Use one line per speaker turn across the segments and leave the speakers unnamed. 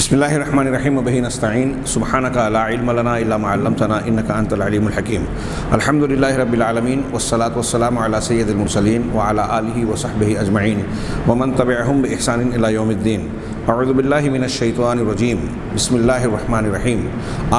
بسم اللہ الرحمن الرحیم وبہ نستعین سبحانک لا علم لنا الا ما علمتنا انک انت العلیم الحکیم الحمد للہ رب العالمین والصلاة والسلام علی سید المرسلین وعلی آلہ وصحبہ اجمعین ومن تبعہم بإحسان الی یوم الدین اعوذ باللہ من الشیطان الرجیم بسم اللہ الرحمن الرحیم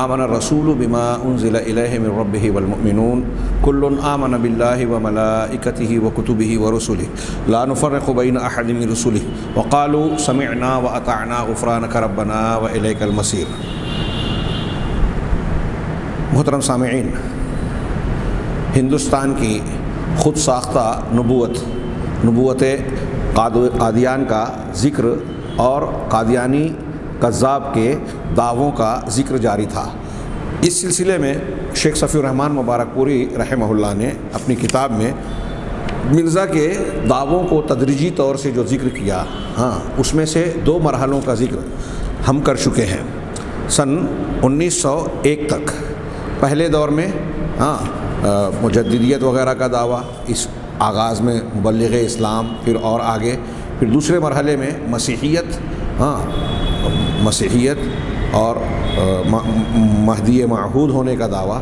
آمن الرسول بما انزل الیہ من ربہ والمؤمنون کل آمن باللہ وملائکتہ وکتبہ ورسلہ لا نفرق بین احد من رسلہ وقالوا سمعنا واطعنا غفرانک ربنا وإلیک المصیر۔ محترم سامعین، ہندوستان کی خود ساختہ نبوت قادیان کا ذکر اور قادیانی کذاب کے دعووں کا ذکر جاری تھا۔ اس سلسلے میں شیخ صفی الرحمن مبارک پوری رحمہ اللہ نے اپنی کتاب میں مرزا کے دعووں کو تدریجی طور سے جو ذکر کیا، اس میں سے 2 مرحلوں کا ذکر ہم کر چکے ہیں۔ سن 1901 تک پہلے دور میں مجددیت وغیرہ کا دعویٰ، اس آغاز میں مبلغ اسلام، پھر اور آگے پھر دوسرے مرحلے میں مسیحیت اور مہدی معہود ہونے کا دعویٰ،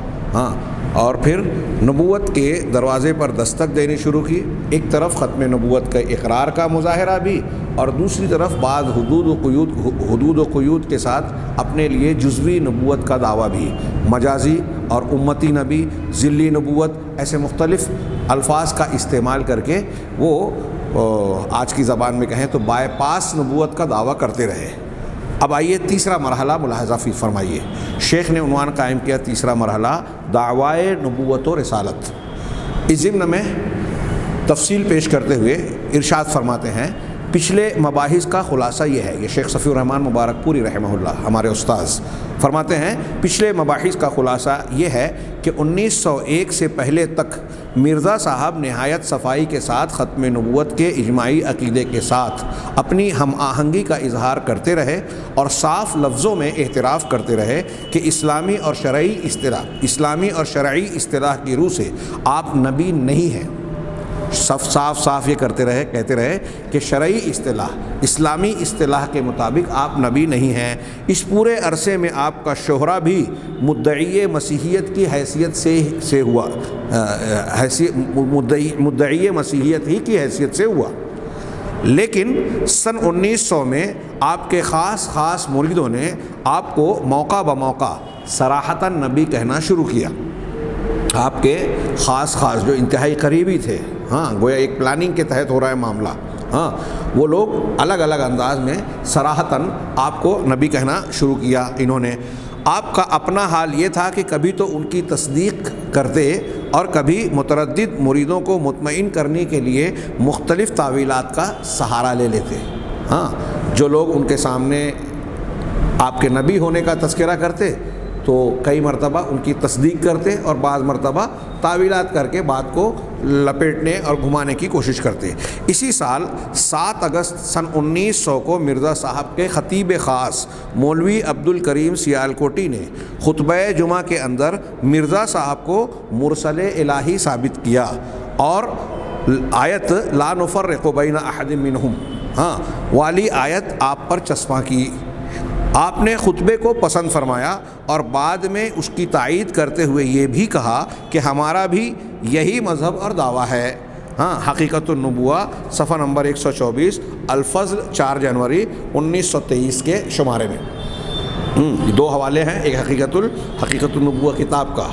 اور پھر نبوت کے دروازے پر دستک دینی شروع کی۔ ایک طرف ختم نبوت کا اقرار کا مظاہرہ بھی، اور دوسری طرف بعض حدود و قیود کے ساتھ اپنے لیے جزوی نبوت کا دعویٰ بھی، مجازی اور امتی نبی، ذلی نبوت، ایسے مختلف الفاظ کا استعمال کر کے وہ آج کی زبان میں کہیں تو بائی پاس نبوت کا دعویٰ کرتے رہے۔ اب آئیے تیسرا مرحلہ ملاحظہ فرمائیے۔ شیخ نے عنوان قائم کیا تیسرا مرحلہ دعوائے نبوت و رسالت۔ اس ضمن میں تفصیل پیش کرتے ہوئے ارشاد فرماتے ہیں، پچھلے مباحث کا خلاصہ یہ ہے، یہ شیخ صفی الرحمن مبارک پوری رحمہ اللہ ہمارے استاذ فرماتے ہیں، پچھلے مباحث کا خلاصہ یہ ہے کہ 1901 سے پہلے تک مرزا صاحب نہایت صفائی کے ساتھ ختم نبوت کے اجماعی عقیدے کے ساتھ اپنی ہم آہنگی کا اظہار کرتے رہے اور صاف لفظوں میں اعتراف کرتے رہے کہ اسلامی اور شرعی اصطلاح کی روح سے آپ نبی نہیں ہیں۔ صاف یہ کہتے رہے کہ شرعی اصطلاح، اسلامی اصطلاح کے مطابق آپ نبی نہیں ہیں۔ اس پورے عرصے میں آپ کا شہرہ بھی مدعی مسیحیت کی حیثیت سے ہوا، مدعی مسیحیت ہی کی حیثیت سے ہوا، لیکن سن 1900 میں آپ کے خاص مریدوں نے آپ کو موقع بموقع صراحتاً نبی کہنا شروع کیا۔ آپ کے خاص جو انتہائی قریبی تھے، گویا ایک پلاننگ کے تحت ہو رہا ہے معاملہ، وہ لوگ الگ انداز میں صراحتاً آپ کو نبی کہنا شروع کیا انہوں نے۔ آپ کا اپنا حال یہ تھا کہ کبھی تو ان کی تصدیق کرتے اور کبھی متردد مریدوں کو مطمئن کرنے کے لیے مختلف تعویلات کا سہارا لے لیتے۔ جو لوگ ان کے سامنے آپ کے نبی ہونے کا تذکرہ کرتے تو کئی مرتبہ ان کی تصدیق کرتے اور بعض مرتبہ تعویلات کر کے بات کو لپیٹنے اور گھمانے کی کوشش کرتے۔ اسی سال 7 اگست سن 1900 کو مرزا صاحب کے خطیب خاص مولوی عبدالکریم سیالکوٹی نے خطبہ جمعہ کے اندر مرزا صاحب کو مرسل الہی ثابت کیا اور آیت لا نفرق بین احد منہم والی آیت آپ پر چسپاں کی۔ آپ نے خطبے کو پسند فرمایا اور بعد میں اس کی تائید کرتے ہوئے یہ بھی کہا کہ ہمارا بھی یہی مذہب اور دعویٰ ہے۔ حقیقت النبوہ صفحہ نمبر 124، الفضل 4 جنوری 1923 کے شمارے میں۔ 2 حوالے ہیں، ایک حقیقت النبوہ کتاب کا۔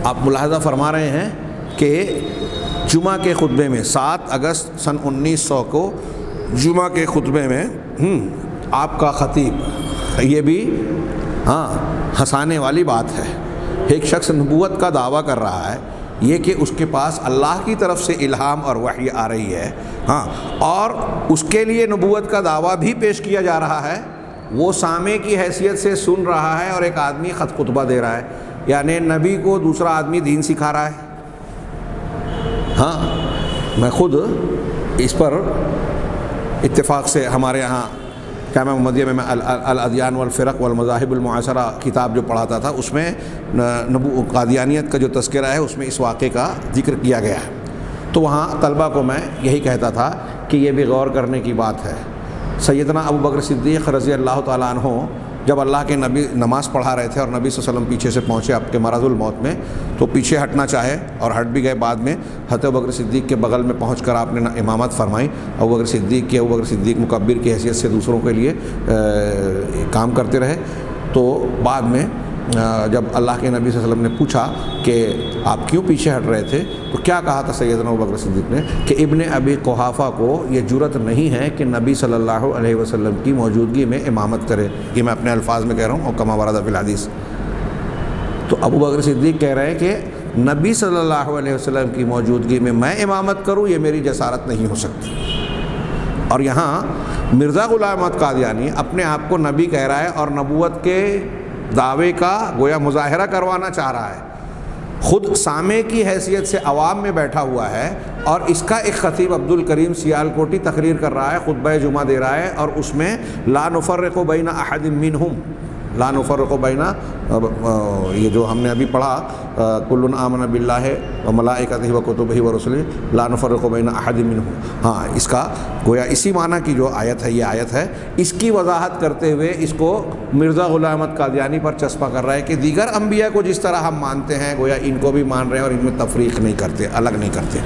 آپ ملاحظہ فرما رہے ہیں کہ جمعہ کے خطبے میں 7 اگست سن 1900 کو جمعہ کے خطبے میں آپ کا خطیب، یہ بھی ہنسانے والی بات ہے۔ ایک شخص نبوت کا دعویٰ کر رہا ہے، یہ کہ اس کے پاس اللہ کی طرف سے الہام اور وحی آ رہی ہے، اور اس کے لیے نبوت کا دعویٰ بھی پیش کیا جا رہا ہے، وہ سامع کی حیثیت سے سن رہا ہے اور ایک آدمی خطبہ دے رہا ہے، یعنی نبی کو دوسرا آدمی دین سکھا رہا ہے۔ میں خود اس پر اتفاق سے ہمارے یہاں جامعہ محمدیہ میں الادیان والفرق والمذاہب المعاصرہ کتاب جو پڑھاتا تھا، اس میں قادیانیت کا جو تذکرہ ہے اس میں اس واقعے کا ذکر کیا گیا ہے۔ تو وہاں طلبہ کو میں یہی کہتا تھا کہ یہ بھی غور کرنے کی بات ہے۔ سیدنا ابو بکر صدیق رضی اللہ تعالیٰ عنہ جب اللہ کے نبی نماز پڑھا رہے تھے اور نبی صلی اللہ علیہ وسلم پیچھے سے پہنچے آپ کے مرض الموت میں، تو پیچھے ہٹنا چاہے اور ہٹ بھی گئے، بعد میں حضرت ابوبکر صدیق کے بغل میں پہنچ کر آپ نے امامت فرمائی، ابوبکر صدیق مکبر کی حیثیت سے دوسروں کے لیے کام کرتے رہے۔ تو بعد میں جب اللہ کے نبی صلی اللہ علیہ وسلم نے پوچھا کہ آپ کیوں پیچھے ہٹ رہے تھے، تو کیا کہا تھا سیدنا ابوبکر صدیق نے کہ ابن ابی قحافہ کو یہ جرأت نہیں ہے کہ نبی صلی اللہ علیہ وسلم کی موجودگی میں امامت کرے۔ یہ میں اپنے الفاظ میں کہہ رہا ہوں، اور کما ورد فی الحدیث۔ تو ابوبکر صدیق کہہ رہے ہیں کہ نبی صلی اللہ علیہ وسلم کی موجودگی میں میں امامت کروں، یہ میری جسارت نہیں ہو سکتی۔ اور یہاں مرزا غلام احمد قادیانی اپنے آپ کو نبی کہہ رہا ہے اور نبوت کے دعوے کا گویا مظاہرہ کروانا چاہ رہا ہے، خود سامع کی حیثیت سے عوام میں بیٹھا ہوا ہے، اور اس کا ایک خطیب عبد الکریم سیالکوٹی تقریر کر رہا ہے، خطبہ جمعہ دے رہا ہے، اور اس میں لا نفرق بین احد منہم، لا نفرق بین، یہ جو ہم نے ابھی پڑھا کل آمن باللہ و ملائکتہ و کتبہ و رسلہ لا نفرق بین احد منہم، ہاں اس کا گویا اسی معنی کی جو آیت ہے، یہ آیت ہے، اس کی وضاحت کرتے ہوئے اس کو مرزا غلام احمد قادیانی پر چسپاں کر رہا ہے کہ دیگر انبیاء کو جس طرح ہم مانتے ہیں گویا ان کو بھی مان رہے ہیں، اور ان میں تفریق نہیں کرتے، الگ نہیں کرتے۔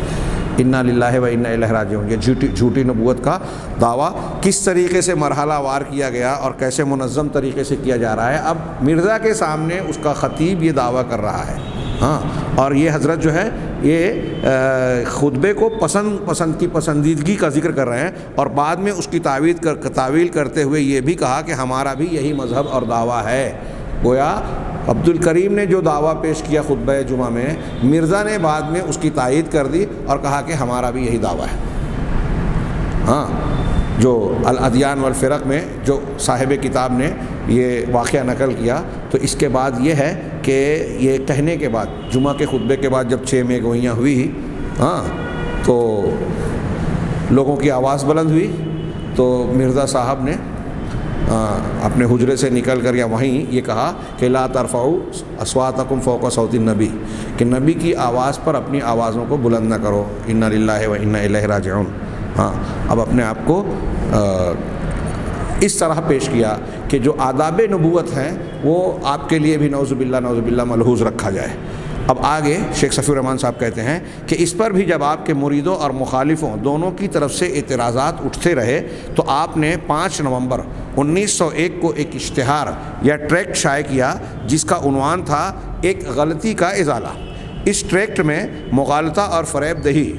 انا للہ و انا الیہ راجعون، یہ جھوٹی نبوت کا دعویٰ کس طریقے سے مرحلہ وار کیا گیا اور کیسے منظم طریقے سے کیا جا رہا ہے، اب مرزا کے سامنے اس کا خطیب یہ دعویٰ کر رہا ہے، ہاں، اور یہ حضرت جو ہے یہ خطبے کو پسند کی پسندیدگی کا ذکر کر رہے ہیں، اور بعد میں اس کی تعویل کرتے ہوئے یہ بھی کہا کہ ہمارا بھی یہی مذہب اور دعویٰ ہے۔ گویا عبد الکریم نے جو دعویٰ پیش کیا خطبہ جمعہ میں، مرزا نے بعد میں اس کی تائید کر دی اور کہا کہ ہمارا بھی یہی دعویٰ ہے۔ ہاں، جو الادیان والفرق میں جو صاحب کتاب نے یہ واقعہ نقل کیا، تو اس کے بعد یہ ہے کہ یہ کہنے کے بعد جمعہ کے خطبے کے بعد جب 6 میں گوئیاں ہوئی، ہاں، تو لوگوں کی آواز بلند ہوئی، تو مرزا صاحب نے اپنے حجرے سے نکل کر یا وہیں یہ کہا کہ لا ترفعوا اصواتکم فوق صوت النبی، کہ نبی کی آواز پر اپنی آوازوں کو بلند نہ کرو، انا للہ و انا الیہ راجعون۔ ہاں، اب اپنے آپ کو اس طرح پیش کیا کہ جو آداب نبوت ہیں وہ آپ کے لیے بھی نعوذ باللہ ملحوظ رکھا جائے۔ اب آگے شیخ صفی الرحمن صاحب کہتے ہیں کہ اس پر بھی جب آپ کے مریدوں اور مخالفوں دونوں کی طرف سے اعتراضات اٹھتے رہے، تو آپ نے 5 نومبر 1901 کو ایک اشتہار یا ٹریکٹ شائع کیا جس کا عنوان تھا ایک غلطی کا ازالہ۔ اس ٹریکٹ میں مغالطہ اور فریب دہی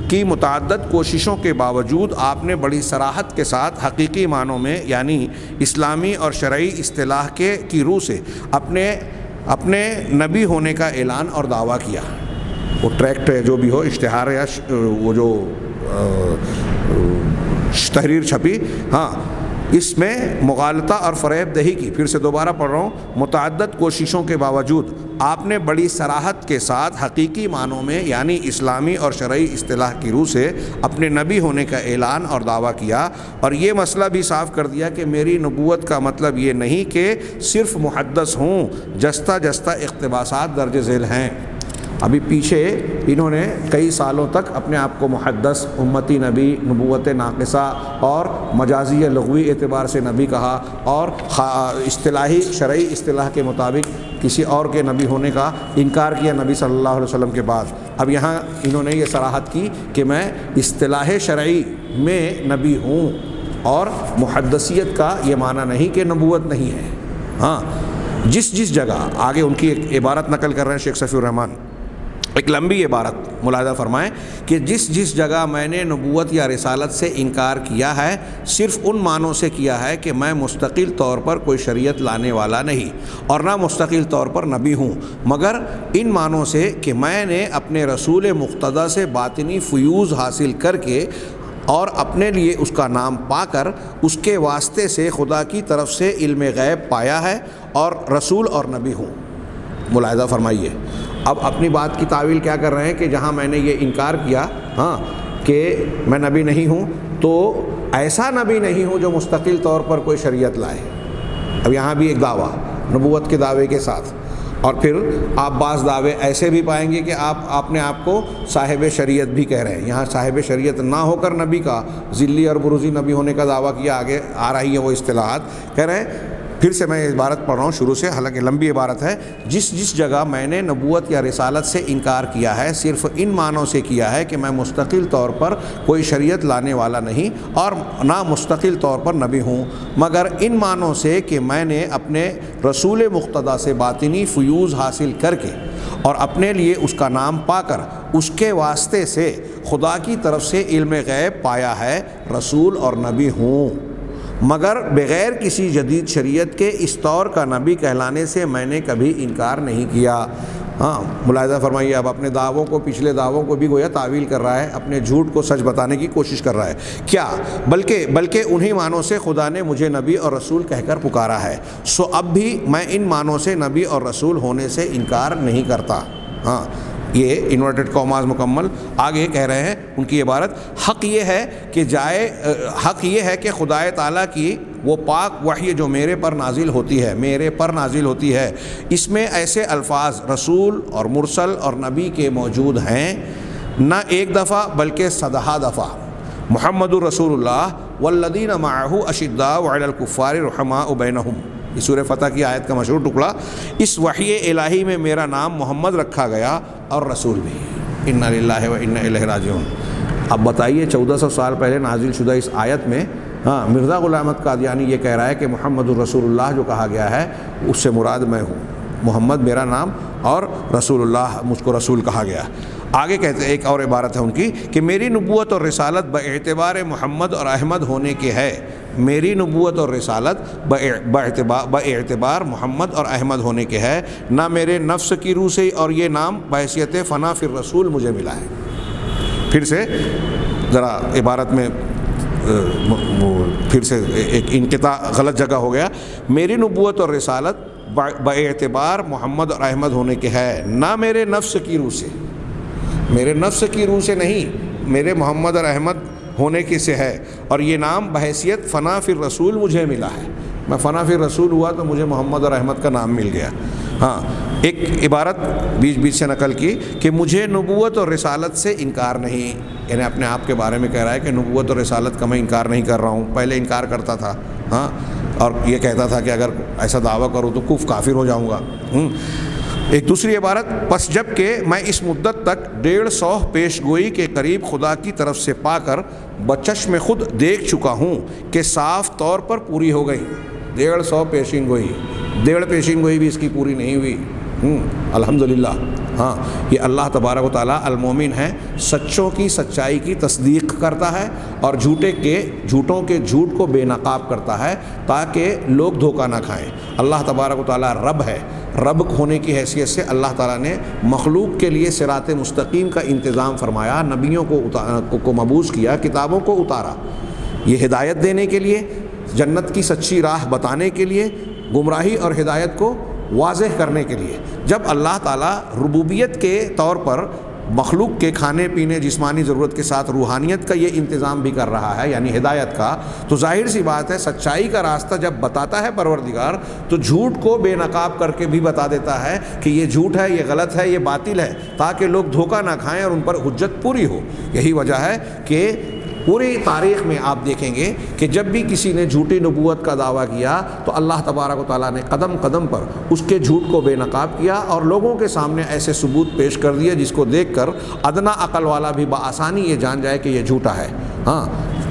کی متعدد کوششوں کے باوجود آپ نے بڑی صراحت کے ساتھ حقیقی معنوں میں یعنی اسلامی اور شرعی اصطلاح کی روح سے اپنے نبی ہونے کا اعلان اور دعویٰ کیا۔ وہ ٹریکٹ جو بھی ہو، اشتہار یا وہ جو تحریر چھپی، ہاں، اس میں مغالطہ اور فریب دہی کی، پھر سے دوبارہ پڑھ رہا ہوں، متعدد کوششوں کے باوجود آپ نے بڑی صراحت کے ساتھ حقیقی معنوں میں یعنی اسلامی اور شرعی اصطلاح کی روح سے اپنے نبی ہونے کا اعلان اور دعویٰ کیا، اور یہ مسئلہ بھی صاف کر دیا کہ میری نبوت کا مطلب یہ نہیں کہ صرف محدث ہوں، جستہ جستہ اقتباسات درج ذیل ہیں۔ ابھی پیچھے انہوں نے کئی سالوں تک اپنے آپ کو محدث، امتی نبی، نبوت ناقصہ اور مجازی یا لغوی اعتبار سے نبی کہا، اور اصطلاحی شرعی اصطلاح کے مطابق کسی اور کے نبی ہونے کا انکار کیا نبی صلی اللہ علیہ وسلم کے بعد۔ اب یہاں انہوں نے یہ صراحت کی کہ میں اصطلاح شرعی میں نبی ہوں، اور محدثیت کا یہ معنی نہیں کہ نبوت نہیں ہے۔ ہاں، جس جگہ آگے ان کی ایک عبارت نقل کر رہے ہیں شیخ صفی الرحمن، ایک لمبی عبارت ملاحظہ فرمائیں کہ جس جگہ میں نے نبوت یا رسالت سے انکار کیا ہے، صرف ان معنوں سے کیا ہے کہ میں مستقل طور پر کوئی شریعت لانے والا نہیں اور نہ مستقل طور پر نبی ہوں، مگر ان معنوں سے کہ میں نے اپنے رسول مقتدی سے باطنی فیوز حاصل کر کے اور اپنے لیے اس کا نام پا کر اس کے واسطے سے خدا کی طرف سے علم غیب پایا ہے اور رسول اور نبی ہوں۔ ملاحظہ فرمائیے، اب اپنی بات کی تعویل کیا کر رہے ہیں کہ جہاں میں نے یہ انکار کیا، ہاں، کہ میں نبی نہیں ہوں، تو ایسا نبی نہیں ہوں جو مستقل طور پر کوئی شریعت لائے۔ اب یہاں بھی ایک دعویٰ نبوت کے دعوے کے ساتھ، اور پھر آپ بعض دعوے ایسے بھی پائیں گے کہ آپ اپنے آپ کو صاحب شریعت بھی کہہ رہے ہیں۔ یہاں صاحب شریعت نہ ہو کر نبی کا ذلی اور بروزی نبی ہونے کا دعویٰ کیا، آگے آ رہی ہے وہ اصطلاحات، کہہ رہے ہیں پھر سے میں عبارت پڑھ رہا ہوں شروع سے، حالانکہ لمبی عبارت ہے. جس جس جگہ میں نے نبوت یا رسالت سے انکار کیا ہے صرف ان معنوں سے کیا ہے کہ میں مستقل طور پر کوئی شریعت لانے والا نہیں اور نہ مستقل طور پر نبی ہوں، مگر ان معنوں سے کہ میں نے اپنے رسول مقتدی سے باطنی فیوز حاصل کر کے اور اپنے لیے اس کا نام پا کر اس کے واسطے سے خدا کی طرف سے علم غیب پایا ہے، رسول اور نبی ہوں، مگر بغیر کسی جدید شریعت کے اس طور کا نبی کہلانے سے میں نے کبھی انکار نہیں کیا. ہاں ملاحظہ فرمائیے، اب اپنے دعووں کو، پچھلے دعووں کو بھی گویا تعویل کر رہا ہے، اپنے جھوٹ کو سچ بتانے کی کوشش کر رہا ہے. کیا بلکہ انہی معنوں سے خدا نے مجھے نبی اور رسول کہہ کر پکارا ہے، سو اب بھی میں ان معنوں سے نبی اور رسول ہونے سے انکار نہیں کرتا. ہاں یہ انورٹڈ کاماز مکمل آگے کہہ رہے ہیں ان کی عبارت. حق یہ ہے کہ خدا تعالیٰ کی وہ پاک وحی جو میرے پر نازل ہوتی ہے اس میں ایسے الفاظ رسول اور مرسل اور نبی کے موجود ہیں، نہ ایک دفعہ بلکہ صدہا دفعہ. محمد رسول اللہ والذین معہ اشداء علی الکفار رحماء بینہم، یہ سورہ فتح کی آیت کا مشہور ٹکڑا. اس وحی الہی میں میرا نام محمد رکھا گیا اور رسول بھی. انا للہ و انا الیہ راجعون. اب بتائیے 1400 سال پہلے نازل شدہ اس آیت میں مرزا غلام احمد قادیانی یہ کہہ رہا ہے کہ محمد الرسول اللہ جو کہا گیا ہے اس سے مراد میں ہوں، محمد میرا نام اور رسول اللہ مجھ کو رسول کہا گیا. آگے کہتے ہیں ایک اور عبارت ہے ان کی کہ میری نبوت اور رسالت باعتبار محمد اور احمد ہونے کے ہے. میری نبوت اور رسالت باعتبار محمد اور احمد ہونے کے ہے، نہ میرے نفس کی روح سے، اور یہ نام بحیثیت فنا فی الرسول مجھے ملا ہے. پھر سے ذرا عبارت میں پھر سے ایک انقطاع غلط جگہ ہو گیا. میری نبوت اور رسالت باعتبار محمد اور احمد ہونے کے ہے، نہ میرے نفس کی روح سے، میرے نفس کی روح سے نہیں، میرے محمد اور احمد ہونے کی سے ہے، اور یہ نام بحیثیت فنا فی الرسول مجھے ملا ہے. میں فنا فی الرسول ہوا تو مجھے محمد اور احمد کا نام مل گیا. ہاں ایک عبارت بیچ سے نقل کی کہ مجھے نبوت اور رسالت سے انکار نہیں، یعنی اپنے آپ کے بارے میں کہہ رہا ہے کہ نبوت اور رسالت کا میں انکار نہیں کر رہا ہوں، پہلے انکار کرتا تھا. ہاں اور یہ کہتا تھا کہ اگر ایسا دعویٰ کروں تو کافر ہو جاؤں گا. ایک دوسری عبارت، پس جب کہ میں اس مدت تک 150 پیش گوئی کے قریب خدا کی طرف سے پا کر بچشم خود دیکھ چکا ہوں کہ صاف طور پر پوری ہو گئی. 150 پیشین گوئی، 1.5 پیشین گوئی بھی اس کی پوری نہیں ہوئی. الحمدللہ. ہاں یہ اللہ تبارک و تعالیٰ المومن ہے، سچوں کی سچائی کی تصدیق کرتا ہے اور جھوٹوں کے جھوٹ کو بے نقاب کرتا ہے تاکہ لوگ دھوکہ نہ کھائیں. اللہ تبارک و تعالیٰ رب ہے، رب ہونے کی حیثیت سے اللہ تعالیٰ نے مخلوق کے لیے صراط مستقیم کا انتظام فرمایا، نبیوں کو مبعوث کیا، کتابوں کو اتارا، یہ ہدایت دینے کے لیے، جنت کی سچی راہ بتانے کے لیے، گمراہی اور ہدایت کو واضح کرنے کے لیے. جب اللہ تعالیٰ ربوبیت کے طور پر مخلوق کے کھانے پینے، جسمانی ضرورت کے ساتھ روحانیت کا یہ انتظام بھی کر رہا ہے، یعنی ہدایت کا، تو ظاہر سی بات ہے سچائی کا راستہ جب بتاتا ہے پروردگار تو جھوٹ کو بے نقاب کر کے بھی بتا دیتا ہے کہ یہ جھوٹ ہے، یہ غلط ہے، یہ باطل ہے، تاکہ لوگ دھوکہ نہ کھائیں اور ان پر حجت پوری ہو. یہی وجہ ہے کہ پوری تاریخ میں آپ دیکھیں گے کہ جب بھی کسی نے جھوٹی نبوت کا دعویٰ کیا تو اللہ تبارک و تعالیٰ نے قدم قدم پر اس کے جھوٹ کو بے نقاب کیا اور لوگوں کے سامنے ایسے ثبوت پیش کر دیے جس کو دیکھ کر ادنا عقل والا بھی بآسانی یہ جان جائے کہ یہ جھوٹا ہے. ہاں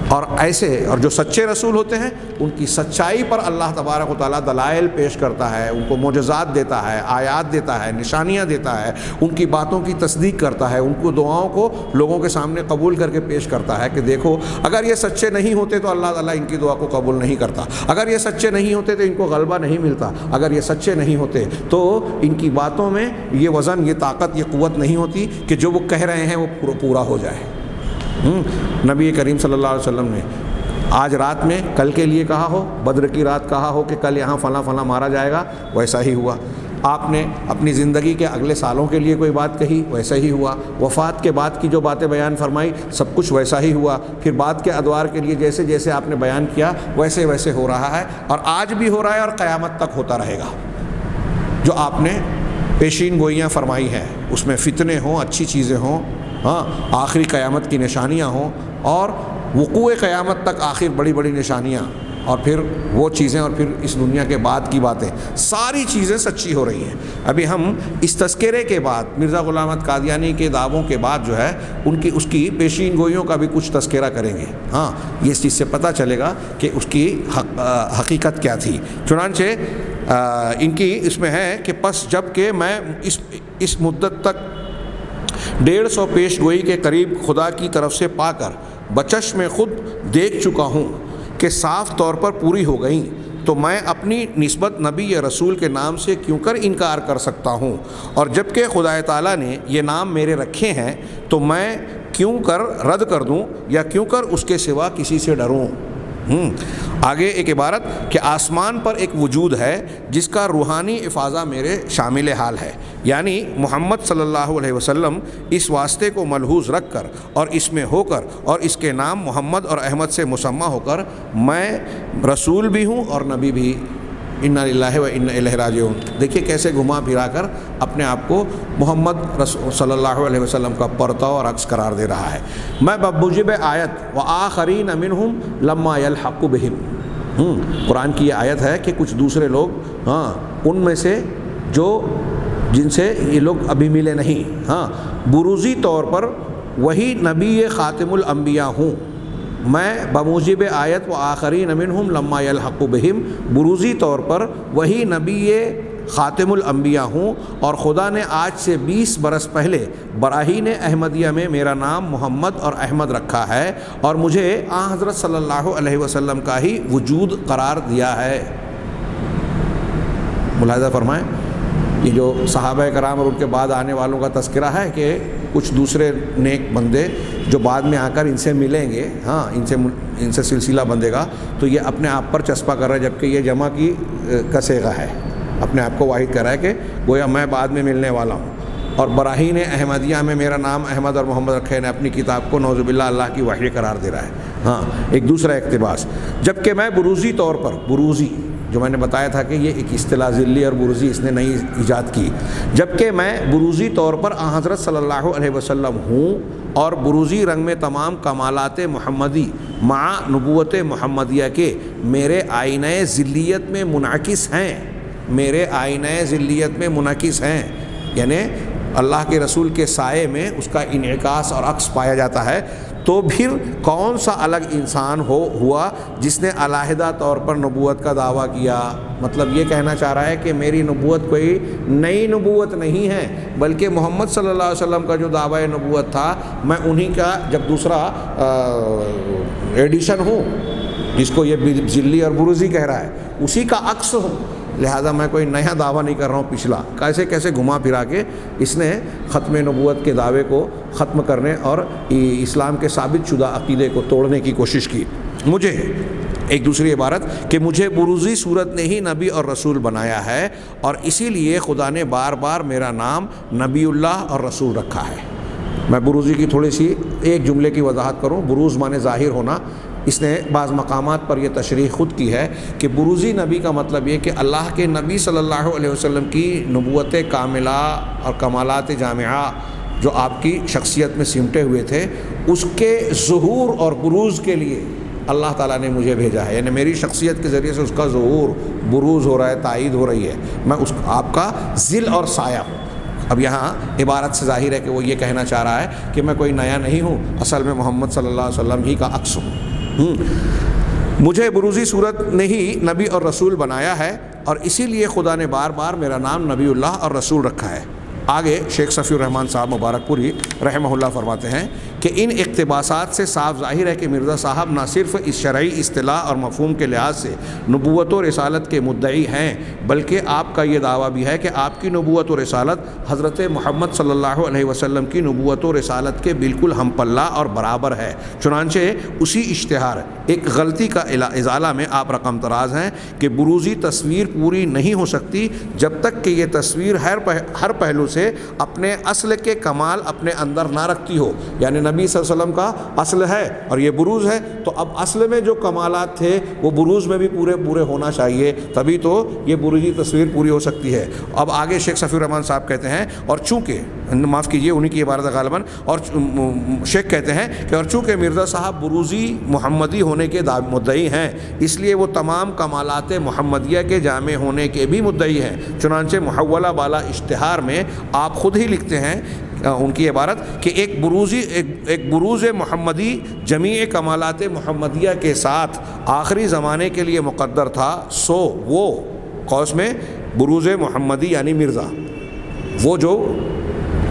اور جو سچے رسول ہوتے ہیں ان کی سچائی پر اللہ تبارک و تعالیٰ دلائل پیش کرتا ہے، ان کو معجزات دیتا ہے، آیات دیتا ہے، نشانیاں دیتا ہے، ان کی باتوں کی تصدیق کرتا ہے، ان کو دعاؤں کو لوگوں کے سامنے قبول کر کے پیش کرتا ہے کہ دیکھو اگر یہ سچے نہیں ہوتے تو اللہ تعالیٰ ان کی دعا کو قبول نہیں کرتا، اگر یہ سچے نہیں ہوتے تو ان کو غلبہ نہیں ملتا، اگر یہ سچے نہیں ہوتے تو ان کی باتوں میں یہ وزن، یہ طاقت، یہ قوت نہیں ہوتی کہ جو وہ کہہ رہے ہیں وہ پورا ہو جائے. نبی کریم صلی اللہ علیہ وسلم نے آج رات میں کل کے لیے کہا ہو، بدر کی رات کہا ہو کہ کل یہاں فلاں فلاں مارا جائے گا، ویسا ہی ہوا. آپ نے اپنی زندگی کے اگلے سالوں کے لیے کوئی بات کہی، ویسا ہی ہوا. وفات کے بعد کی جو باتیں بیان فرمائی سب کچھ ویسا ہی ہوا. پھر بعد کے ادوار کے لیے جیسے جیسے آپ نے بیان کیا ویسے ویسے ہو رہا ہے، اور آج بھی ہو رہا ہے اور قیامت تک ہوتا رہے گا. جو آپ نے پیشین گوئیاں فرمائی ہیں اس میں فتنے ہوں، اچھی چیزیں ہوں، ہاں آخری قیامت کی نشانیاں ہوں، اور وقوع قیامت تک آخر بڑی بڑی نشانیاں، اور پھر وہ چیزیں اور پھر اس دنیا کے بعد کی باتیں ساری چیزیں سچی ہو رہی ہیں۔ ابھی ہم اس تذکرے کے بعد مرزا غلام احمد قادیانی کے دعووں کے بعد جو ہے اس کی پیشین گوئیوں کا بھی کچھ تذکرہ کریں گے۔ ہاں، یہ اس چیز سے پتہ چلے گا کہ اس کی حقیقت کیا تھی۔ چنانچہ ان کی اس میں ہے کہ پس جب کہ میں اس مدت تک 150 پیش گوئی کے قریب خدا کی طرف سے پا کر بچشم میں خود دیکھ چکا ہوں کہ صاف طور پر پوری ہو گئیں، تو میں اپنی نسبت نبی یا رسول کے نام سے کیوں کر انکار کر سکتا ہوں؟ اور جب کہ خدا تعالیٰ نے یہ نام میرے رکھے ہیں تو میں کیوں کر رد کر دوں یا کیوں کر اس کے سوا کسی سے ڈروں؟ آگے ایک عبارت کہ آسمان پر ایک وجود ہے جس کا روحانی افاضہ میرے شامل حال ہے، یعنی محمد صلی اللہ علیہ وسلم اس واسطے کو ملحوظ رکھ کر اور اس میں ہو کر اور اس کے نام محمد اور احمد سے مسمى ہو کر میں رسول بھی ہوں اور نبی بھی۔ انا للہ و انا الیہ راجعون۔ دیکھیے کیسے گھما پھرا کر اپنے آپ کو محمد رسول صلی اللہ علیہ وسلم کا پرتو اور عکس قرار دے رہا ہے۔ میں بموجب آیت وآخرین منہم لما یلحق بہم، قرآن کی یہ آیت ہے کہ کچھ دوسرے لوگ ان میں سے جن سے یہ لوگ ابھی ملے نہیں، بروزی طور پر وہی نبی خاتم الانبیاء ہوں۔ میں بموجب آیت و آخرین منہم لما یلحق بہم، بروزی طور پر وہی نبی خاتم الانبیاء ہوں، اور خدا نے آج سے 20 برس پہلے براہین احمدیہ میں میرا نام محمد اور احمد رکھا ہے اور مجھے حضرت صلی اللہ علیہ وسلم کا ہی وجود قرار دیا ہے۔ ملاحظہ فرمائیں، یہ جو صحابہ کرام اور ان کے بعد آنے والوں کا تذکرہ ہے کہ کچھ دوسرے نیک بندے جو بعد میں آ کر ان سے ملیں گے، ان سے سلسلہ بندھے گا، تو یہ اپنے آپ پر چسپا کر رہا ہے، جبکہ یہ جمع کی کسیغہ ہے، اپنے آپ کو واحد کر رہا ہے کہ گویا میں بعد میں ملنے والا ہوں۔ اور براہین احمدیہ میں میرا نام احمد اور محمد رکھے نے اپنی کتاب کو نعوذ باللہ اللہ کی وحی قرار دے رہا ہے۔ ایک دوسرا اقتباس، جبکہ میں بروزی طور پر، بروزی جو میں نے بتایا تھا کہ یہ ایک اصطلاح ذلی اور بروزی اس نے نئی ایجاد کی، جبکہ میں بروزی طور پر حضرت صلی اللہ علیہ وسلم ہوں اور بروزی رنگ میں تمام کمالات محمدی مع نبوت محمدیہ کے میرے آئینہ ذلیت میں منعکس ہیں، میرے آئینہ ذلیت میں منعکس ہیں، یعنی اللہ کے رسول کے سائے میں اس کا انعکاس اور عکس پایا جاتا ہے۔ تو پھر کون سا الگ انسان ہوا جس نے علیحدہ طور پر نبوت کا دعویٰ کیا؟ مطلب یہ کہنا چاہ رہا ہے کہ میری نبوت کوئی نئی نبوت نہیں ہے، بلکہ محمد صلی اللہ علیہ وسلم کا جو دعویٰ نبوت تھا میں انہی کا جب دوسرا ایڈیشن ہوں، جس کو یہ ذلی اور بروزی کہہ رہا ہے، اسی کا عکس ہوں، لہٰذا میں کوئی نیا دعویٰ نہیں کر رہا ہوں پچھلا۔ کیسے گھما پھرا کے اس نے ختم نبوت کے دعوے کو ختم کرنے اور اسلام کے ثابت شدہ عقیدے کو توڑنے کی کوشش کی۔ مجھے ایک دوسری عبارت کہ مجھے بروزی صورت نے ہی نبی اور رسول بنایا ہے، اور اسی لیے خدا نے بار بار میرا نام نبی اللہ اور رسول رکھا ہے۔ میں بروزی کی تھوڑی سی ایک جملے کی وضاحت کروں۔ بروز مانے ظاہر ہونا، اس نے بعض مقامات پر یہ تشریح خود کی ہے کہ بروزی نبی کا مطلب یہ کہ اللہ کے نبی صلی اللہ علیہ وسلم کی نبوت کاملہ اور کمالات جامعہ جو آپ کی شخصیت میں سمٹے ہوئے تھے، اس کے ظہور اور بروز کے لیے اللہ تعالیٰ نے مجھے بھیجا ہے، یعنی میری شخصیت کے ذریعے سے اس کا ظہور، بروز ہو رہا ہے، تائید ہو رہی ہے، میں آپ کا ظل اور سایہ ہوں۔ اب یہاں عبارت سے ظاہر ہے کہ وہ یہ کہنا چاہ رہا ہے کہ میں کوئی نیا نہیں ہوں، اصل میں محمد صلی اللہ علیہ وسلم ہی کا عکس ہوں۔ مجھے بروزی صورت نے ہی نبی اور رسول بنایا ہے، اور اسی لیے خدا نے بار بار میرا نام نبی اللہ اور رسول رکھا ہے۔ آگے شیخ صفی الرحمن صاحب مبارک پوری رحمہ اللہ فرماتے ہیں کہ ان اقتباسات سے صاف ظاہر ہے کہ مرزا صاحب نہ صرف اس شرعی اصطلاح اور مفہوم کے لحاظ سے نبوت و رسالت کے مدعی ہیں، بلکہ آپ کا یہ دعویٰ بھی ہے کہ آپ کی نبوت و رسالت حضرت محمد صلی اللہ علیہ وسلم کی نبوت و رسالت کے بالکل ہم پلہ اور برابر ہے۔ چنانچہ اسی اشتہار ایک غلطی کا ازالہ میں آپ رقم تراز ہیں کہ بروزی تصویر پوری نہیں ہو سکتی جب تک کہ یہ تصویر ہر پہلو سے سے اپنے اصل کے کمال اپنے اندر نہ رکھتی ہو، یعنی نبی صلی اللہ علیہ وسلم کا اصل ہے اور یہ بروز ہے، تو اب اصل میں جو کمالات تھے وہ بروز میں بھی پورے ہونا چاہیے، تبھی تو یہ بروزی تصویر پوری ہو سکتی ہے۔ اب آگے شیخ صفی الرحمن صاحب کہتے ہیں، اور چونکہ معاف کیجیے انہی کی عبارت غالباً، اور شیخ کہتے ہیں کہ اور چونکہ مرزا صاحب بروزی محمدی ہونے کے مدعی ہیں، اس لیے وہ تمام کمالات محمدیہ کے جامع ہونے کے بھی مدعی ہیں۔ چنانچہ محولہ بالا اشتہار میں آپ خود ہی لکھتے ہیں ان کی عبارت کہ ایک بروز محمدی جمیع کمالات محمدیہ کے ساتھ آخری زمانے کے لیے مقدر تھا، سو وہ قوس میں بروز محمدی یعنی مرزا، وہ جو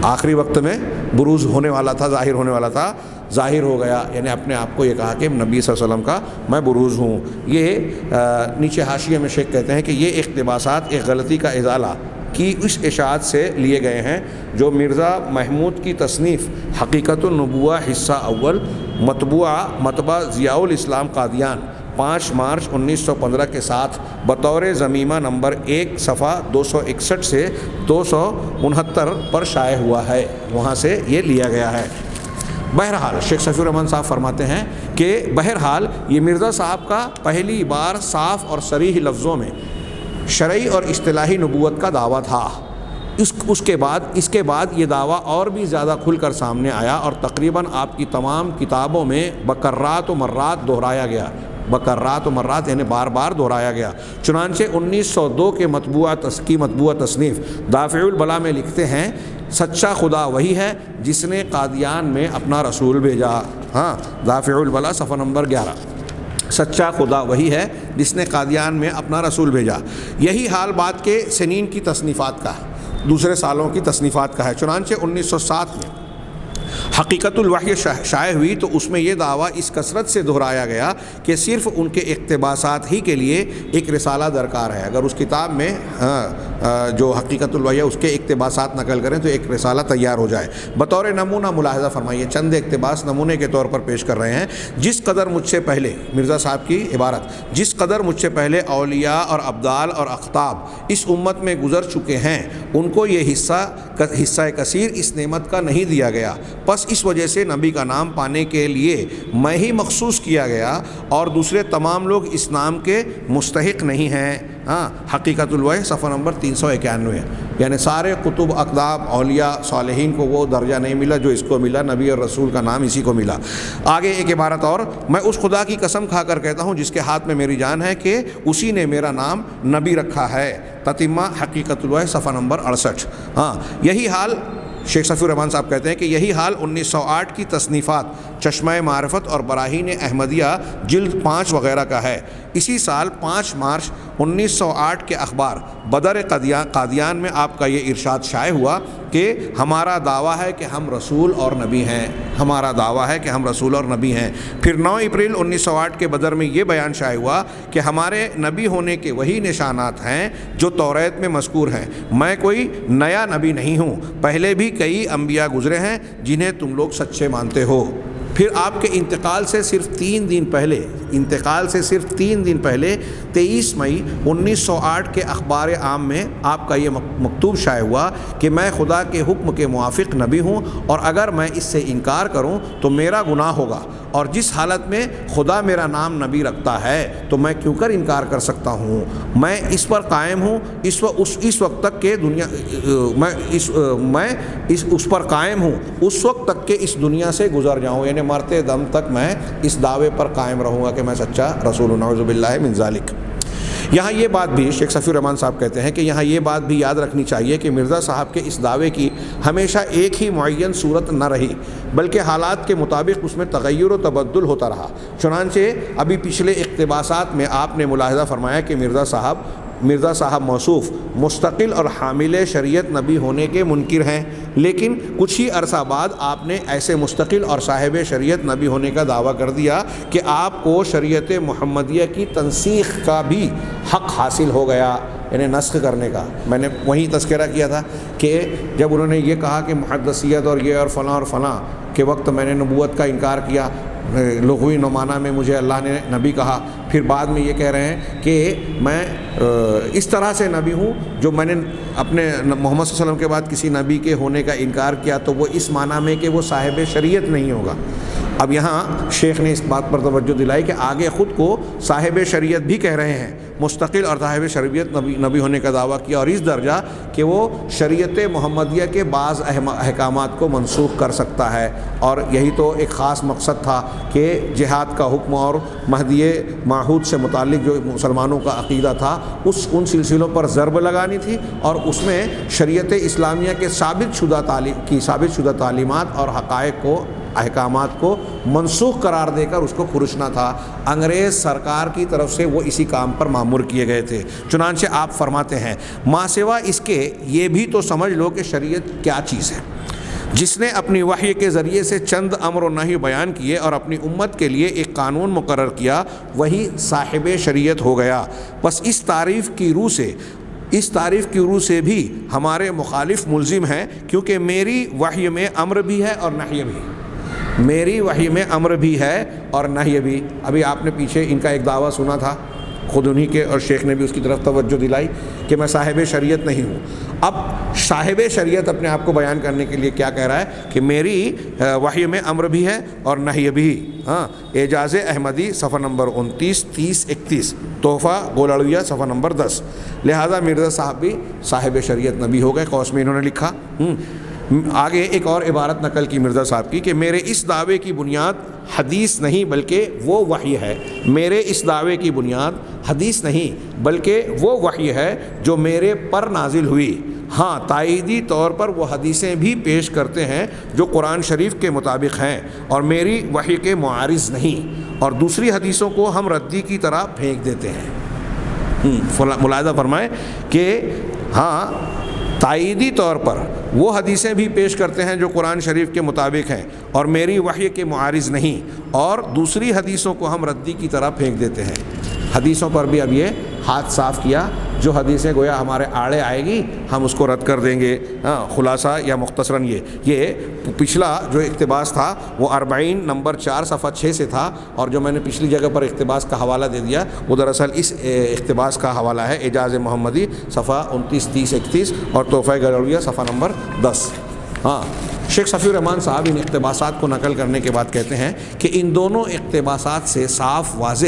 آخری وقت میں بروز ہونے والا تھا، ظاہر ہونے والا تھا، ظاہر ہو گیا، یعنی اپنے آپ کو یہ کہا کہ نبی صلی اللہ علیہ وسلم کا میں بروز ہوں۔ یہ نیچے حاشیے میں شیخ کہتے ہیں کہ یہ اقتباسات ایک غلطی کا ازالہ کی اس اشاعت سے لیے گئے ہیں جو مرزا محمود کی تصنیف حقیقت النبوہ حصہ اول مطبع ضیاء الاسلام قادیان 5 مارچ 1915 کے ساتھ بطور ضمیمہ نمبر 1 صفحہ 261 سے 269 پر شائع ہوا ہے، وہاں سے یہ لیا گیا ہے۔ بہرحال شیخ صفی الرحمن صاحب فرماتے ہیں کہ بہرحال یہ مرزا صاحب کا پہلی بار صاف اور صریح لفظوں میں شرعی اور اصطلاحی نبوت کا دعویٰ تھا۔ اس کے بعد یہ دعویٰ اور بھی زیادہ کھل کر سامنے آیا اور تقریباً آپ کی تمام کتابوں میں بکرات و مرات دہرایا گیا، بکرات و مرات یعنی بار بار دہرایا گیا۔ چنانچہ 1902 کے مطبوعہ تصنیف دافع البلا میں لکھتے ہیں، سچا خدا وہی ہے جس نے قادیان میں اپنا رسول بھیجا۔ ہاں، دافع البلا صفحہ نمبر 11، سچا خدا وہی ہے جس نے قادیان میں اپنا رسول بھیجا۔ یہی حال بعد کے سنین کی تصنیفات کا ہے، دوسرے سالوں کی تصنیفات کا ہے۔ چنانچہ 1907 میں حقیقت الوحی شائع ہوئی تو اس میں یہ دعویٰ اس کثرت سے دہرایا گیا کہ صرف ان کے اقتباسات ہی کے لیے ایک رسالہ درکار ہے۔ اگر اس کتاب میں جو حقیقت الوحی اس کے اقتباسات نقل کریں تو ایک رسالہ تیار ہو جائے۔ بطور نمونہ ملاحظہ فرمائیے، چند اقتباس نمونے کے طور پر پیش کر رہے ہیں۔ جس قدر مجھ سے پہلے، مرزا صاحب کی عبارت، جس قدر مجھ سے پہلے اولیاء اور ابدال اور اقطاب اس امت میں گزر چکے ہیں، ان کو یہ حصہ کثیر اس نعمت کا نہیں دیا گیا، بس اس وجہ سے نبی کا نام پانے کے لیے میں ہی مخصوص کیا گیا اور دوسرے تمام لوگ اس نام کے مستحق نہیں ہیں۔ ہاں، حقیقت الوحی صفحہ نمبر 391، یعنی سارے قطب اقطاب اولیاء صالحین کو وہ درجہ نہیں ملا جو اس کو ملا، نبی اور رسول کا نام اسی کو ملا۔ آگے ایک عبارت اور، میں اس خدا کی قسم کھا کر کہتا ہوں جس کے ہاتھ میں میری جان ہے کہ اسی نے میرا نام نبی رکھا ہے۔ تتمہ حقیقت الوحی صفحہ نمبر 68۔ ہاں، یہی حال شیخ صفی الرحمن صاحب کہتے ہیں کہ یہی حال 1908 کی تصنیفات چشمہ معرفت اور براہین احمدیہ جلد 5 وغیرہ کا ہے۔ اسی سال 5 مارچ 1908 کے اخبار بدر قادیان میں آپ کا یہ ارشاد شائع ہوا کہ ہمارا دعویٰ ہے کہ ہم رسول اور نبی ہیں، ہمارا دعویٰ ہے کہ ہم رسول اور نبی ہیں۔ پھر 9 اپریل 1908 کے بدر میں یہ بیان شائع ہوا کہ ہمارے نبی ہونے کے وہی نشانات ہیں جو توریت میں مذکور ہیں، میں کوئی نیا نبی نہیں ہوں، پہلے بھی کئی انبیاء گزرے ہیں جنہیں تم لوگ سچے مانتے ہو۔ پھر آپ کے انتقال سے صرف 3 دن پہلے 23 مئی 1908 کے اخبار عام میں آپ کا یہ مکتوب شائع ہوا کہ میں خدا کے حکم کے موافق نبی ہوں اور اگر میں اس سے انکار کروں تو میرا گناہ ہوگا، اور جس حالت میں خدا میرا نام نبی رکھتا ہے تو میں کیوں کر انکار کر سکتا ہوں؟ میں اس پر قائم ہوں اس وقت تک کہ اس پر قائم ہوں اس وقت تک کہ اس دنیا سے گزر جاؤں، یعنی مرتے دم تک میں اس دعوے پر قائم رہوں گا کہ میں سچا رسول ہوں، نعوذ باللہ من ذالک۔ یہاں یہ بات بھی شیخ صفی الرحمن صاحب کہتے ہیں کہ یہاں یہ بات بھی یاد رکھنی چاہیے کہ مرزا صاحب کے اس دعوے کی ہمیشہ ایک ہی معین صورت نہ رہی، بلکہ حالات کے مطابق اس میں تغیر و تبدل ہوتا رہا۔ چنانچہ ابھی پچھلے اقتباسات میں آپ نے ملاحظہ فرمایا کہ مرزا صاحب موصوف مستقل اور حامل شریعت نبی ہونے کے منکر ہیں، لیکن کچھ ہی عرصہ بعد آپ نے ایسے مستقل اور صاحب شریعت نبی ہونے کا دعویٰ کر دیا کہ آپ کو شریعت محمدیہ کی تنسیخ کا بھی حق حاصل ہو گیا، یعنی نسخ کرنے کا۔ میں نے وہیں تذکرہ کیا تھا کہ جب انہوں نے یہ کہا کہ محدثیت اور یہ اور فلاں کے وقت میں نے نبوت کا انکار کیا، لغوی نمانہ میں مجھے اللہ نے نبی کہا، پھر بعد میں یہ کہہ رہے ہیں کہ میں اس طرح سے نبی ہوں جو میں نے اپنے محمد صلی اللہ علیہ وسلم کے بعد کسی نبی کے ہونے کا انکار کیا، تو وہ اس معنی میں کہ وہ صاحب شریعت نہیں ہوگا۔ اب یہاں شیخ نے اس بات پر توجہ دلائی کہ آگے خود کو صاحب شریعت بھی کہہ رہے ہیں، مستقل اور صاحب شریعت نبی ہونے کا دعویٰ کیا، اور اس درجہ کہ وہ شریعت محمدیہ کے بعض احکامات کو منسوخ کر سکتا ہے، اور یہی تو ایک خاص مقصد تھا کہ جہاد کا حکم اور مہدی معہود سے متعلق جو مسلمانوں کا عقیدہ تھا ان سلسلوں پر ضرب لگانی تھی، اور اس میں شریعت اسلامیہ کے ثابت شدہ تعلیمات اور حقائق کو، احکامات کو منسوخ قرار دے کر اس کو کھرچنا تھا۔ انگریز سرکار کی طرف سے وہ اسی کام پر مامور کیے گئے تھے۔ چنانچہ آپ فرماتے ہیں ماں سوا اس کے یہ بھی تو سمجھ لو کہ شریعت کیا چیز ہے۔ جس نے اپنی وحی کے ذریعے سے چند امر و نہی بیان کیے اور اپنی امت کے لیے ایک قانون مقرر کیا، وہی صاحب شریعت ہو گیا۔ بس اس تعریف کی روح سے بھی ہمارے مخالف ملزم ہیں، کیونکہ میری وحی میں امر بھی ہے اور نہی بھی، میری وحی میں امر بھی ہے اور نہی بھی۔ ابھی آپ نے پیچھے ان کا ایک دعویٰ سنا تھا خود انہی کے، اور شیخ نے بھی اس کی طرف توجہ دلائی کہ میں صاحب شریعت نہیں ہوں۔ اب صاحب شریعت اپنے آپ کو بیان کرنے کے لیے کیا کہہ رہا ہے کہ میری وحی میں امر بھی ہے اور نہی بھی۔ اعجاز احمدی صفحہ نمبر 29، 30، 31، تحفہ گولڑویہ صفحہ نمبر 10۔ لہٰذا مرزا صاحب بھی صاحب شریعت نبی ہو گئے، قوس میں انہوں نے لکھا۔ آگے ایک اور عبارت نقل کی مرزا صاحب کی کہ میرے اس دعوے کی بنیاد حدیث نہیں بلکہ وہ وحی ہے، میرے اس دعوے کی بنیاد حدیث نہیں بلکہ وہ وحی ہے جو میرے پر نازل ہوئی۔ ہاں، تائیدی طور پر وہ حدیثیں بھی پیش کرتے ہیں جو قرآن شریف کے مطابق ہیں اور میری وحی کے معارض نہیں، اور دوسری حدیثوں کو ہم ردی کی طرح پھینک دیتے ہیں۔ ملاحظہ فرمائیں کہ ہاں، تائیدی طور پر وہ حدیثیں بھی پیش کرتے ہیں جو قرآن شریف کے مطابق ہیں اور میری وحی کے معارض نہیں، اور دوسری حدیثوں کو ہم ردی کی طرح پھینک دیتے ہیں۔ حدیثوں پر بھی اب یہ ہاتھ صاف کیا، جو حدیثیں گویا ہمارے آڑے آئے گی ہم اس کو رد کر دیں گے۔ خلاصہ یا مختصراً یہ پچھلا جو اقتباس تھا وہ 40 نمبر 4 صفحہ 6 سے تھا، اور جو میں نے پچھلی جگہ پر اقتباس کا حوالہ دے دیا وہ دراصل اس اقتباس کا حوالہ ہے، اعجاز محمدی صفحہ 29، 30، 31 اور تحفہ گولڑویہ صفحہ نمبر 10۔ شیخ صفی الرحمن صاحب ان اقتباسات کو نقل کرنے کے بعد کہتے ہیں کہ ان دونوں اقتباسات سے صاف واضح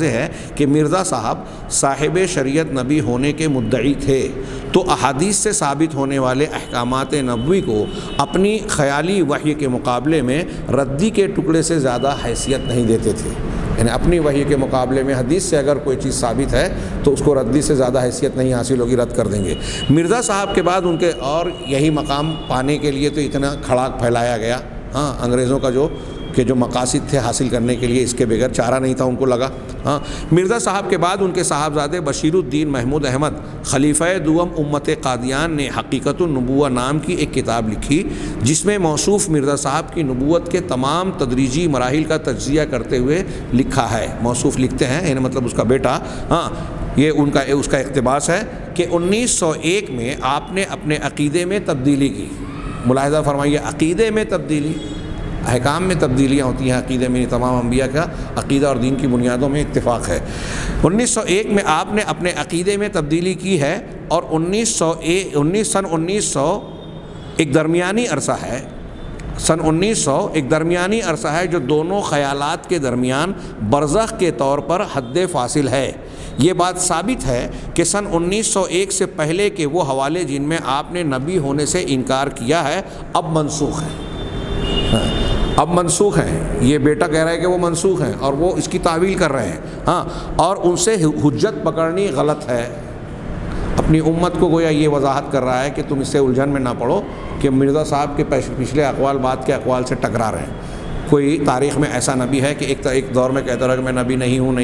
ہے کہ مرزا صاحب صاحب شریعت نبی ہونے کے مدعی تھے، تو احادیث سے ثابت ہونے والے احکامات نبوی کو اپنی خیالی وحی کے مقابلے میں ردی کے ٹکڑے سے زیادہ حیثیت نہیں دیتے تھے۔ یعنی اپنی وحی کے مقابلے میں حدیث سے اگر کوئی چیز ثابت ہے تو اس کو ردی سے زیادہ حیثیت نہیں حاصل ہوگی، رد کر دیں گے۔ مرزا صاحب کے بعد ان کے اور یہی مقام پانے کے لیے تو اتنا کھڑاک پھیلایا گیا، انگریزوں کا جو مقاصد تھے حاصل کرنے کے لیے، اس کے بغیر چارہ نہیں تھا ان کو لگا۔ مرزا صاحب کے بعد ان کے صاحبزادے بشیر الدین محمود احمد خلیفہ دوم امت قادیان نے حقیقت النبوہ نام کی ایک کتاب لکھی، جس میں موصوف مرزا صاحب کی نبوت کے تمام تدریجی مراحل کا تجزیہ کرتے ہوئے لکھا ہے۔ موصوف لکھتے ہیں یعنی مطلب اس کا بیٹا، یہ اس کا اقتباس ہے کہ 1901 میں آپ نے اپنے عقیدے میں تبدیلی کی۔ ملاحظہ فرمائیے، عقیدے میں تبدیلی، احکام میں تبدیلیاں ہوتی ہیں، عقیدے میں تمام انبیاء کا عقیدہ اور دین کی بنیادوں میں اتفاق ہے۔ 1901 میں آپ نے اپنے عقیدے میں تبدیلی کی ہے، اور سن 1900 ایک درمیانی عرصہ ہے، سن 1900 ایک درمیانی عرصہ ہے جو دونوں خیالات کے درمیان برزخ کے طور پر حد فاصل ہے۔ یہ بات ثابت ہے کہ سن 1901 سے پہلے کے وہ حوالے جن میں آپ نے نبی ہونے سے انکار کیا ہے اب منسوخ ہیں۔ یہ بیٹا کہہ رہا ہے کہ وہ منسوخ ہیں اور وہ اس کی تعویل کر رہے ہیں، اور ان سے حجت پکڑنی غلط ہے۔ اپنی امت کو گویا یہ وضاحت کر رہا ہے کہ تم اس سے الجھن میں نہ پڑو کہ مرزا صاحب کے پچھلے اقوال بعد کے اقوال سے ٹکرا رہے ہیں۔ کوئی تاریخ میں ایسا نبی ہے کہ ایک دور میں کہتا رہا کہ میں نبی نہیں ہوں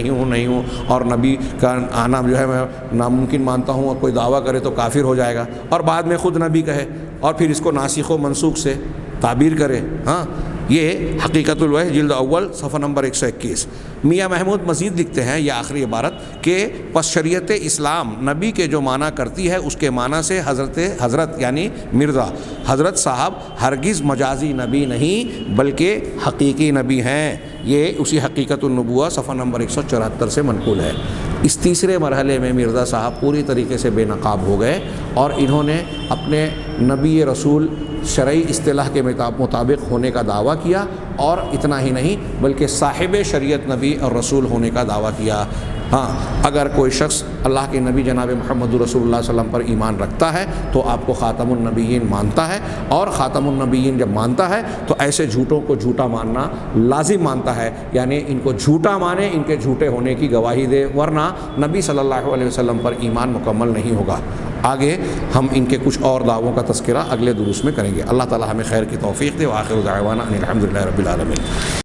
اور نبی کا آنا جو ہے میں ناممکن مانتا ہوں، اور کوئی دعویٰ کرے تو کافر ہو جائے گا، اور بعد میں خود نبی کہے اور پھر اس کو ناسخ و منسوخ سے تعبیر کرے۔ یہ حقیقت الوحی جلد اول صفحہ نمبر 121۔ میاں محمود مزید لکھتے ہیں، یہ آخری عبارت، کہ پس شریعت اسلام نبی کے جو معنی کرتی ہے اس کے معنی سے حضرت یعنی مرزا حضرت صاحب ہرگز مجازی نبی نہیں بلکہ حقیقی نبی ہیں۔ یہ اسی حقیقت النبوہ صفحہ نمبر 174 سے منقول ہے۔ اس تیسرے مرحلے میں مرزا صاحب پوری طریقے سے بے نقاب ہو گئے اور انہوں نے اپنے نبی رسول شرعی اصطلاح کے مطابق ہونے کا دعویٰ کیا، اور اتنا ہی نہیں بلکہ صاحب شریعت نبی اور رسول ہونے کا دعویٰ کیا۔ ہاں، اگر کوئی شخص اللہ کے نبی جناب محمد رسول اللہ صلی اللہ علیہ وسلم پر ایمان رکھتا ہے تو آپ کو خاتم النبیین مانتا ہے، اور خاتم النبیین جب مانتا ہے تو ایسے جھوٹوں کو جھوٹا ماننا لازم مانتا ہے، یعنی ان کو جھوٹا مانے، ان کے جھوٹے ہونے کی گواہی دے، ورنہ نبی صلی اللہ علیہ وسلم پر ایمان مکمل نہیں ہوگا۔ آگے ہم ان کے کچھ اور دعووں کا تذکرہ اگلے دروس میں کریں گے۔ اللہ تعالی ہمیں خیر کی توفیق دے۔ وآخر دعوانا ان الحمد للہ رب العالمین۔